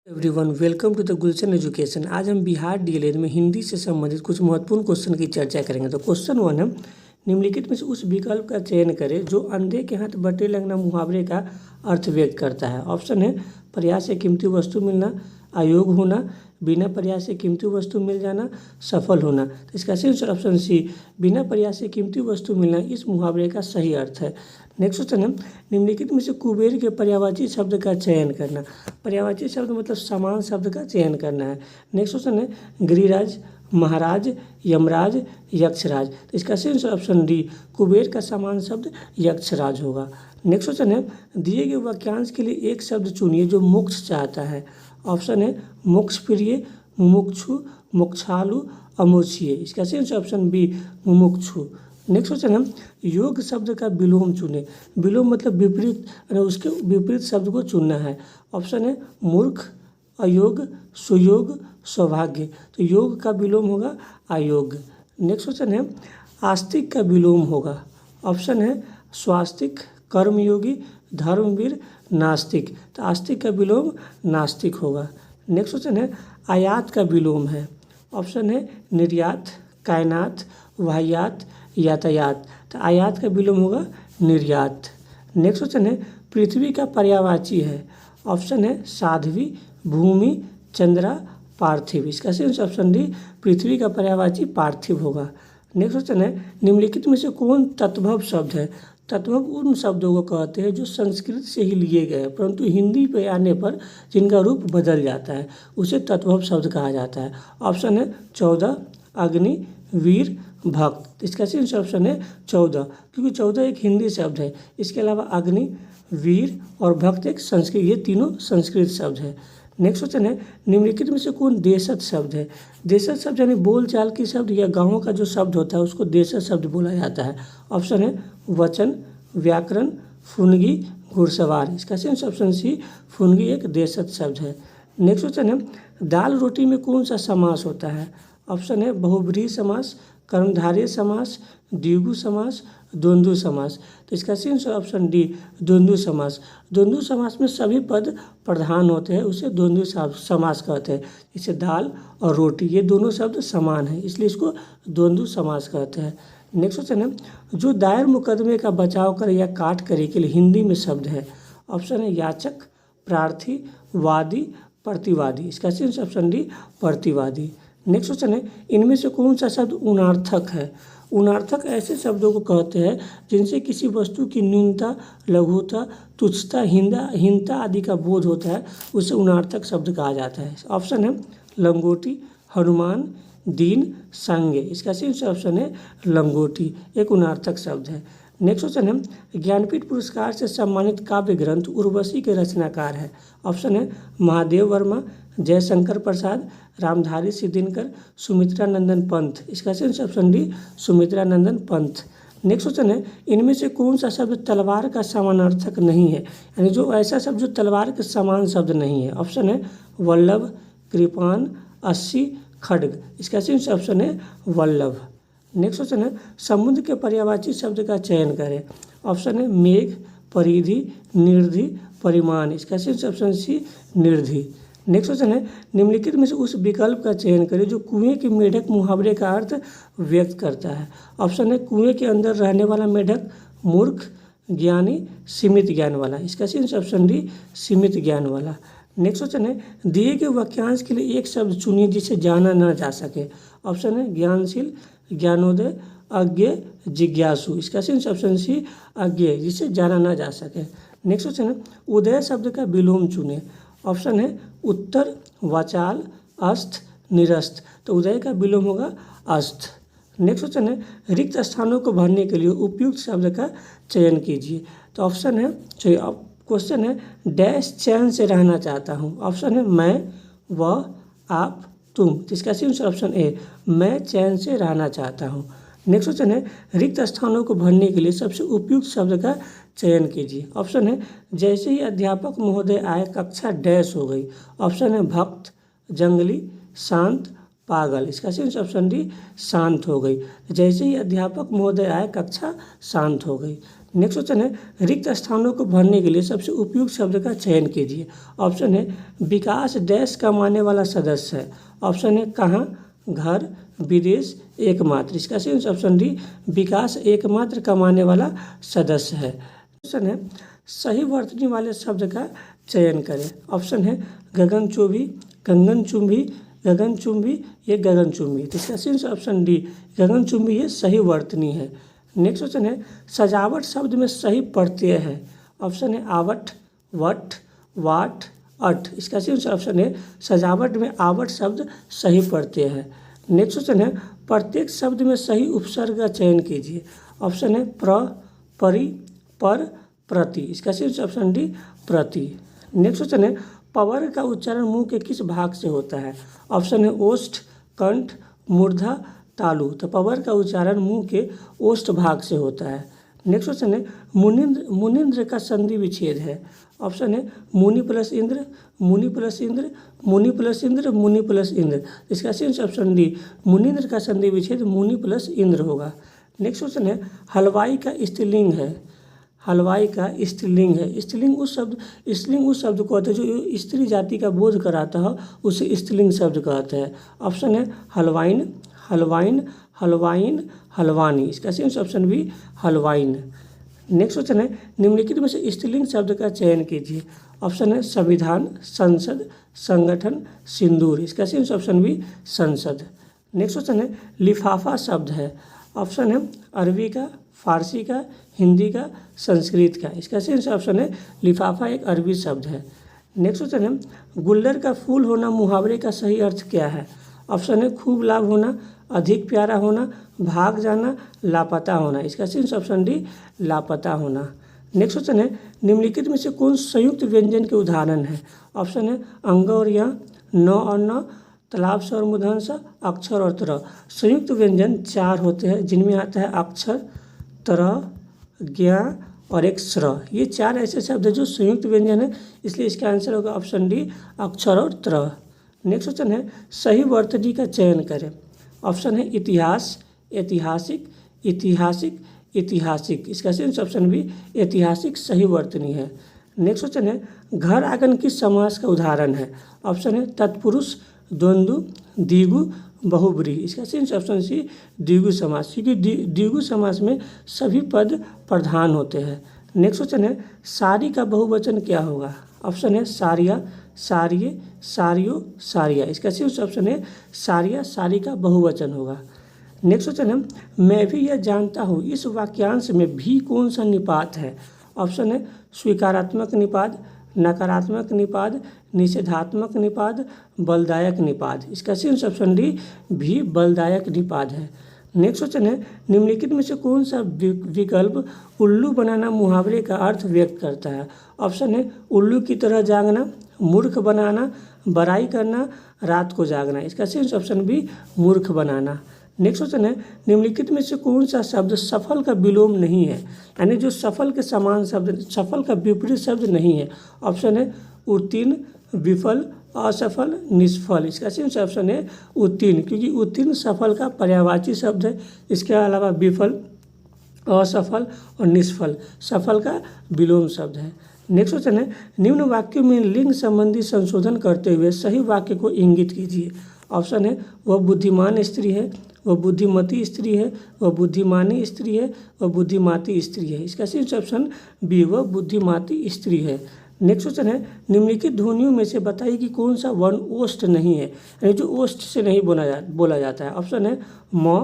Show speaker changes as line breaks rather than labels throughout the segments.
Everyone welcome to the Gulshan education. आज हम Bihar DElEd में हिंदी से संबंधित कुछ महत्वपूर्ण क्वेश्चन की चर्चा करेंगे। तो क्वेश्चन 1 है, निम्नलिखित में से उस विकल्प का चयन करें जो अंधे के हाथ बटे लगना मुहावरे का अर्थ व्यक्त करता है। ऑप्शन है प्रयास से कीमती वस्तु मिलना, अयोग्य होना, बिना प्रयास से कीमती वस्तु मिल जाना, सफल होना। तो इसका सही आंसर ऑप्शन सी, बिना प्रयास से कीमती वस्तु मिलना इस मुहावरे का सही अर्थ है। नेक्स्ट क्वेश्चन है, निम्नलिखित में से कुबेर के पर्यायवाची शब्द का चयन करना। पर्यायवाची शब्द मतलब समान शब्द का चयन करना है। नेक्स्ट क्वेश्चन है, गिरिराज, महाराज, यमराज, यक्षराज। तो इसका सही आंसर ऑप्शन डी, कुबेर का समान शब्द यक्षराज होगा। नेक्स्ट क्वेश्चन है, दिए गए वाक्यांश के लिए एक शब्द चुनिए जो मोक्ष चाहता है। ऑप्शन है मोक्ष प्रिय, मुमुक्षु, मोक्षालु, अमोक्षीय। इसका सही आंसर ऑप्शन बी, मुमुक्षु। नेक्स्ट क्वेश्चन है, योग शब्द का विलोम चुने। विलोम मतलब विपरीत, उसके विपरीत शब्द को चुनना है। ऑप्शन है मूर्ख, अयोग, सुयोग, सौभाग्य। तो योग का विलोम होगा अयोग्य। नेक्स्ट क्वेश्चन है, आस्तिक का विलोम होगा। ऑप्शन है स्वास्तिक, कर्मयोगी, धर्मवीर, नास्तिक। तो आस्तिक का विलोम नास्तिक होगा। नेक्स्ट क्वेश्चन है, आयात का विलोम है। ऑप्शन है निर्यात, कायनात, वाहियात, यातायात। तो आयात का विलोम होगा निर्यात। नेक्स्ट क्वेश्चन है, पृथ्वी का पर्यायवाची है। ऑप्शन है साध्वी, भूमि, चंद्रा, पार्थिव। इसका सही आंसर ऑप्शन डी, पृथ्वी का पर्यायवाची पार्थिव होगा। नेक्स्ट क्वेश्चन है, निम्नलिखित में से कौन तद्भव शब्द है। तद्भव उन शब्दों को कहते हैं जो संस्कृत से ही लिए गए हैं परंतु हिंदी पे आने पर जिनका रूप बदल जाता है उसे तद्भव शब्द कहा जाता है। ऑप्शन है 14, अग्नि, वीर, भक्त। इसका सही आंसर ऑप्शन है 14, क्योंकि 14 एक हिंदी शब्द है। इसके अलावा अग्नि, वीर और भक्त एक संस्कृत, ये तीनों संस्कृत शब्द है। नेक्स्ट क्वेश्चन है, निम्नलिखित में से कौन देशज शब्द है। देशज शब्द यानी बोलचाल की शब्द या गाँवों का जो शब्द होता है उसको देशज शब्द बोला जाता है। ऑप्शन है वचन, व्याकरण, फुनगी, घुड़सवार। इसका सही आंसर ऑप्शन सी, फुनगी एक देशज शब्द है। नेक्स्ट क्वेश्चन है, दाल रोटी में कौन सा समास होता है। ऑप्शन है बहुब्रीहि समास, कर्मधारय समास, द्विगु समास, द्वंद्व समास। तो इसका सही आंसर ऑप्शन डी, द्वंद्व समास। द्वंद्व समास में सभी पद प्रधान होते हैं, उसे द्वंद्व समास कहते हैं। जैसे दाल और रोटी ये दोनों शब्द समान हैं इसलिए इसको द्वंद्व समास कहते हैं। नेक्स्ट क्वेश्चन है, जो दायर मुकदमे का बचाव करे या काट करे के लिए हिंदी में शब्द है। ऑप्शन है याचक, प्रार्थी, वादी, प्रतिवादी। इसका सही आंसर ऑप्शन डी, प्रतिवादी। नेक्स्ट क्वेश्चन है, इनमें से कौन सा शब्द उनार्थक है। उनार्थक ऐसे शब्दों को कहते हैं जिनसे किसी वस्तु की न्यूनता, लघुता, तुच्छता, हीनता आदि का बोध होता है, उसे उनार्थक शब्द कहा जाता है। ऑप्शन है लंगोटी, हनुमान, दीन, सांगे। इसका सही ऑप्शन है लंगोटी, एक उनार्थक शब्द है। नेक्स्ट क्वेश्चन है, ज्ञानपीठ पुरस्कार से सम्मानित काव्य ग्रंथ उर्वशी के रचनाकार है। ऑप्शन है महादेव वर्मा, जयशंकर प्रसाद, रामधारी सिद्धिनकर, सुमित्रा नंदन पंत। इसका सही ऑप्शन डी, सुमित्रा नंदन पंत। नेक्स्ट क्वेश्चन है, इनमें से कौन सा शब्द तलवार का समानार्थक नहीं है, यानी जो ऐसा शब्द जो तलवार के समान शब्द नहीं है। ऑप्शन है वल्लभ, कृपाण, अस्सी, खड्ग। इसका सही ऑप्शन है वल्लभ। नेक्स्ट क्वेश्चन है, समुद्र के पर्यायवाची शब्द का चयन करें। ऑप्शन है मेघ, परिधि, निर्धि, परिमाण। इसका सही ऑप्शन सी, निर्धि। नेक्स्ट क्वेश्चन है, निम्नलिखित में से उस विकल्प का चयन करें जो कुएं के मेढक मुहावरे का अर्थ व्यक्त करता है। ऑप्शन है कुएं के अंदर रहने वाला मेढक, मूर्ख, ज्ञानी, सीमित ज्ञान वाला। इसका सही ऑप्शन डी, सीमित ज्ञान वाला। नेक्स्ट क्वेश्चन है, दिए गए वाक्यांश के लिए एक शब्द चुनिए जिसे जाना न जा सके। ऑप्शन है ज्ञानशील, ज्ञानोदय, अज्ञ, जिज्ञासु। इसका सही ऑप्शन सी, अज्ञ, जिसे जाना न जा सके। नेक्स्ट क्वेश्चन है, उदय शब्द का विलोम चुने। ऑप्शन है उत्तर, वाचाल, अस्त, निरस्त। तो उदय का विलोम होगा अस्त। नेक्स्ट क्वेश्चन है, रिक्त स्थानों को भरने के लिए उपयुक्त शब्द का चयन कीजिए। तो ऑप्शन है, क्वेश्चन है डैश चैन से रहना चाहता हूँ। ऑप्शन है मैं, वह, आप, तुम। तो इसका सही ऑप्शन ए, मैं चैन से रहना चाहता हूँ। नेक्स्ट क्वेश्चन है, रिक्त स्थानों को भरने के लिए सबसे उपयुक्त शब्द का चयन कीजिए। ऑप्शन है जैसे ही अध्यापक महोदय आए कक्षा डैश हो गई। ऑप्शन है भक्त, जंगली, शांत, पागल। इसका सही ऑप्शन डी, शांत हो गई। जैसे ही अध्यापक महोदय आए कक्षा शांत हो गई। नेक्स्ट क्वेश्चन है रिक्त स्थानों को भरने के लिए सबसे उपयुक्त शब्द का चयन कीजिए। ऑप्शन है विकास डैश कमाने वाला सदस्य है। ऑप्शन है कहाँ, घर, विदेश, एकमात्र। इसका सही ऑप्शन डी विकास एकमात्र कमाने वाला सदस्य है। क्वेश्चन है सही वर्तनी वाले शब्द का चयन करें। ऑप्शन है गगनचुंबी, गगनचुंबी, गगनचुंबी, ये गगनचुंबी। तो इसका सही ऑप्शन डी गगनचुंबी ये सही वर्तनी है। नेक्स्ट क्वेश्चन है सजावट शब्द में सही प्रत्यय है। ऑप्शन है आवट, वट, वाट, अट। इसका सही ऑप्शन है सजावट में आवट शब्द सही प्रत्यय है। नेक्स्ट क्वेश्चन है प्रत्येक शब्द में सही उपसर्ग का चयन कीजिए। ऑप्शन है प्र, परि, पर, प्रति। इसका सही ऑप्शन डी प्रति। नेक्स्ट क्वेश्चन है पवर का उच्चारण मुंह के किस भाग से होता है। ऑप्शन है ओष्ठ, कंठ, मूर्धा, तालु। तो पवर का उच्चारण मुंह के ओष्ठ भाग से होता है। नेक्स्ट क्वेश्चन है मुनिंद्र का संधि विच्छेद है। ऑप्शन है मुनि प्लस इंद्र, मुनि प्लस इंद्र, मुनि प्लस इंद्र, मुनि प्लस इंद्र। इसका सही ऑप्शन डी मुनिंद्र का संधि विच्छेद मुनि प्लस इंद्र होगा। नेक्स्ट क्वेश्चन है हलवाई का स्त्रीलिंग है। हलवाई का स्त्रीलिंग है। स्त्रीलिंग उस शब्द को कहते हैं जो स्त्री जाति का बोध कराता हो, उसे स्त्रीलिंग शब्द कहते हैं। ऑप्शन है हलवाइन, हलवाइन, हलवाइन, हलवानी। इसका सही ऑप्शन भी हलवाइन। नेक्स्ट क्वेश्चन है निम्नलिखित में से स्त्रीलिंग शब्द का चयन कीजिए। ऑप्शन है संविधान, संसद, संगठन, सिंदूर। इसका सही ऑप्शन भी संसद। नेक्स्ट क्वेश्चन है लिफाफा शब्द है। ऑप्शन है अरबी का, फारसी का, हिंदी का, संस्कृत का। इसका सही ऑप्शन है लिफाफा एक अरबी शब्द है। नेक्स्ट क्वेश्चन है गुल्लर का फूल होना मुहावरे का सही अर्थ क्या है। ऑप्शन है खूब लाभ होना, अधिक प्यारा होना, भाग जाना, लापता होना। इसका सही ऑप्शन डी लापता होना। नेक्स्ट क्वेश्चन है निम्नलिखित में से कौन संयुक्त व्यंजन के उदाहरण है। ऑप्शन है अंग और या, न और न, तालाब से और मूर्धन्य स, अक्षर और तरह। संयुक्त व्यंजन 4 होते हैं जिनमें आता है अक्षर, तरह, ज्ञा और एक स्र। ये 4 ऐसे शब्द हैं जो संयुक्त व्यंजन है, इसलिए इसका आंसर होगा ऑप्शन डी अक्षर और तरह। नेक्स्ट क्वेश्चन है सही वर्तनी का चयन करें। ऑप्शन है इतिहास, ऐतिहासिक, ऐतिहासिक, ऐतिहासिक। इसका सही ऑप्शन भी ऐतिहासिक सही वर्तनी है। नेक्स्ट क्वेश्चन है घर आंगन किस समास का उदाहरण है। ऑप्शन है तत्पुरुष, द्वंद्व, द्विगु, बहुब्री। इसका सही ऑप्शन सी द्विगु समास, क्योंकि द्विगु समास में सभी पद प्रधान होते हैं। नेक्स्ट क्वेश्चन है सारी का बहुवचन क्या होगा। ऑप्शन है सारिया, सारिये, सारियो, सारिया। इसका सही ऑप्शन है सारिया सारी का बहुवचन होगा। नेक्स्ट क्वेश्चन है मैं भी यह जानता हूँ इस वाक्यांश में भी कौन सा निपात है। ऑप्शन है स्वीकारात्मक निपात, नकारात्मक निपात, निषेधात्मक निपात, बलदायक निपात। इसका सही ऑप्शन डी भी बलदायक निपात है। नेक्स्ट क्वेश्चन है निम्नलिखित में से कौन सा विकल्प उल्लू बनाना मुहावरे का अर्थ व्यक्त करता है। ऑप्शन है उल्लू की तरह जागना, मूर्ख बनाना, बड़ाई करना, रात को जागना। इसका सही ऑप्शन भी मूर्ख बनाना। नेक्स्ट क्वेश्चन है निम्नलिखित में से कौन सा शब्द सफल का विलोम नहीं है, यानी जो सफल के समान शब्द, सफल का विपरीत शब्द नहीं है। ऑप्शन है उत्तीर्ण, विफल, असफल, निष्फल। इसका सही ऑप्शन है उत्तीर्ण, क्योंकि उत्तीर्ण सफल का पर्यायवाची शब्द है। इसके अलावा विफल, असफल और निष्फल सफल का विलोम शब्द है। नेक्स्ट क्वेश्चन है निम्न वाक्यों में लिंग संबंधी संशोधन करते हुए सही वाक्य को इंगित कीजिए। ऑप्शन है वह बुद्धिमान स्त्री है, वह बुद्धिमती स्त्री है, वह बुद्धिमानी स्त्री है, वह बुद्धिमाती स्त्री है। इसका सही ऑप्शन बी वह बुद्धिमाती स्त्री है। नेक्स्ट क्वेश्चन है निम्नलिखित ध्वनियों में से बताइए कि कौन सा वर्ण ओष्ठ नहीं है, यानी जो ओष्ठ से नहीं बोला जाता है। ऑप्शन है म,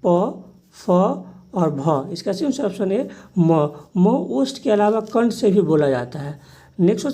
प, फ और भ। इसका सही ऑप्शन है म ओष्ठ के अलावा कंठ से भी बोला जाता है। नेक्स्ट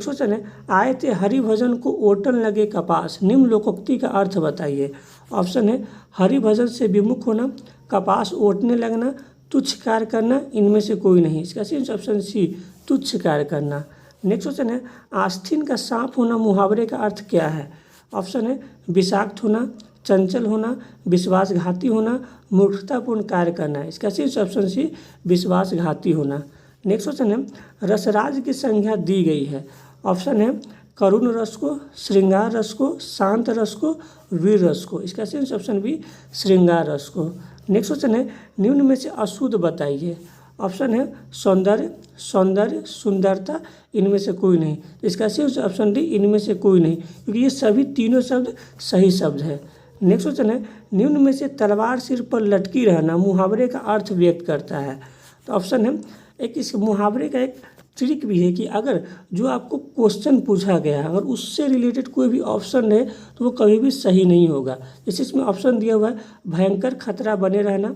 क्वेश्चन है आए थे हरिभजन को ओटन लगे कपास, निम्न लोकोक्ति का अर्थ बताइए। ऑप्शन है हरिभजन से विमुख होना, कपास ओटने लगना, तुच्छ कार्य करना, इनमें से कोई नहीं। इसका सही ऑप्शन सी तुच्छ कार्य करना। नेक्स्ट क्वेश्चन है आस्तीन का सांप होना मुहावरे का अर्थ क्या है। ऑप्शन है विषाक्त होना, चंचल होना, विश्वासघाती होना, मूर्खतापूर्ण कार्य करना। इसका सही ऑप्शन सी विश्वासघाती होना। नेक्स्ट क्वेश्चन है रसराज की संज्ञा दी गई है। ऑप्शन है करुण रस को, श्रृंगार रस को, शांत रस को, वीर रस को। इसका सही ऑप्शन भी श्रृंगार रस को। नेक्स्ट क्वेश्चन है निम्न में से अशुद्ध बताइए। ऑप्शन है सौंदर्य, सौंदर्य, सुंदरता, इनमें से कोई नहीं। इसका सही ऑप्शन डी इनमें से कोई नहीं, क्योंकि ये सभी तीनों शब्द सही शब्द है। नेक्स्ट क्वेश्चन है निम्न में से तलवार सिर पर लटकी रहना मुहावरे का अर्थ व्यक्त करता है। तो ऑप्शन है एक इस मुहावरे का एक ट्रिक भी है कि अगर जो आपको क्वेश्चन पूछा गया है अगर उससे रिलेटेड कोई भी ऑप्शन है तो वो कभी भी सही नहीं होगा। जैसे इसमें ऑप्शन दिया हुआ है भयंकर खतरा बने रहना,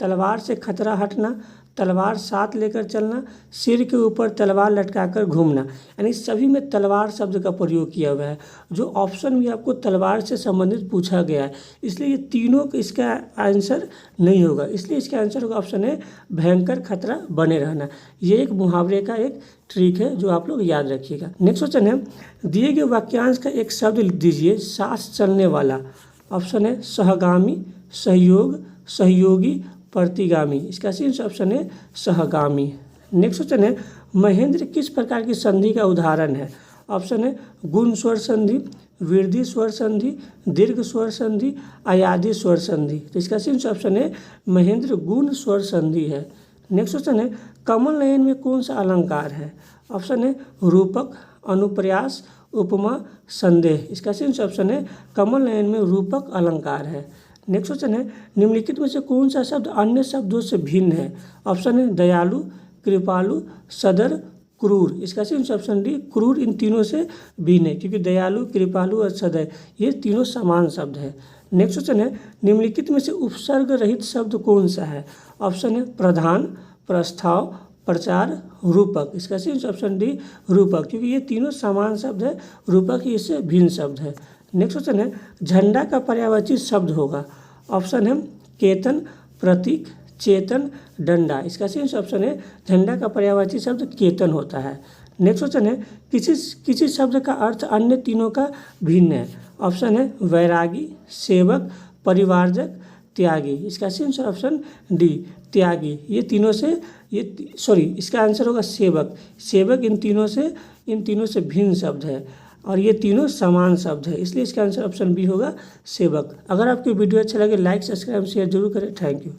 तलवार से खतरा हटना, तलवार साथ लेकर चलना, सिर के ऊपर तलवार लटकाकर घूमना, यानी सभी में तलवार शब्द का प्रयोग किया हुआ है। जो ऑप्शन भी आपको तलवार से संबंधित पूछा गया है, इसलिए ये तीनों इसका आंसर नहीं होगा। इसलिए इसका आंसर होगा ऑप्शन है भयंकर खतरा बने रहना। ये एक मुहावरे का एक ट्रिक है जो आप लोग याद रखिएगा। नेक्स्ट क्वेश्चन है दिए गए वाक्यांश का एक शब्द लिख दीजिए साथ चलने वाला। ऑप्शन है सहगामी, सहयोग, सहयोगी, प्रतिगामी। इसका सही ऑप्शन है सहगामी। नेक्स्ट क्वेश्चन है महेंद्र किस प्रकार की संधि का उदाहरण है। ऑप्शन है गुण स्वर संधि, वृद्धि स्वर संधि, दीर्घ स्वर संधि, अयादि स्वर संधि। तो इसका सही ऑप्शन है महेंद्र गुण स्वर संधि है। नेक्स्ट क्वेश्चन है कमल नयन में कौन सा अलंकार है। ऑप्शन है रूपक, अनुप्रयास, उपमा, संदेह। इसका सही ऑप्शन है कमल नयन में रूपक अलंकार है। नेक्स्ट क्वेश्चन है निम्नलिखित में से कौन सा शब्द अन्य शब्दों से भिन्न है। ऑप्शन है दयालु, कृपालु, सदर, क्रूर। इसका सही ऑप्शन डी क्रूर इन तीनों से भिन्न है, क्योंकि दयालु, कृपालु और सदर ये तीनों समान शब्द है। नेक्स्ट क्वेश्चन है निम्नलिखित में से उपसर्ग रहित शब्द कौन सा है। ऑप्शन है प्रधान, प्रस्ताव, प्रचार, रूपक। इसका सही ऑप्शन डी रूपक, क्योंकि ये तीनों समान शब्द है, रूपक ही इससे भिन्न शब्द है। नेक्स्ट क्वेश्चन है झंडा का पर्यायवाची शब्द होगा। ऑप्शन है केतन, प्रतीक, चेतन, डंडा। इसका सही ऑप्शन है झंडा का पर्यायवाची शब्द केतन होता है। नेक्स्ट क्वेश्चन है किसी शब्द का अर्थ अन्य तीनों का भिन्न है। ऑप्शन है वैरागी, सेवक, परिवारजक, त्यागी। इसका सही ऑप्शन डी त्यागी। ये तीनों से इसका आंसर होगा सेवक। सेवक इन तीनों से भिन्न शब्द है और ये तीनों समान शब्द है, इसलिए इसका आंसर ऑप्शन बी होगा सेवक। अगर आपको वीडियो अच्छा लगे लाइक, सब्सक्राइब, शेयर जरूर करें। Thank you.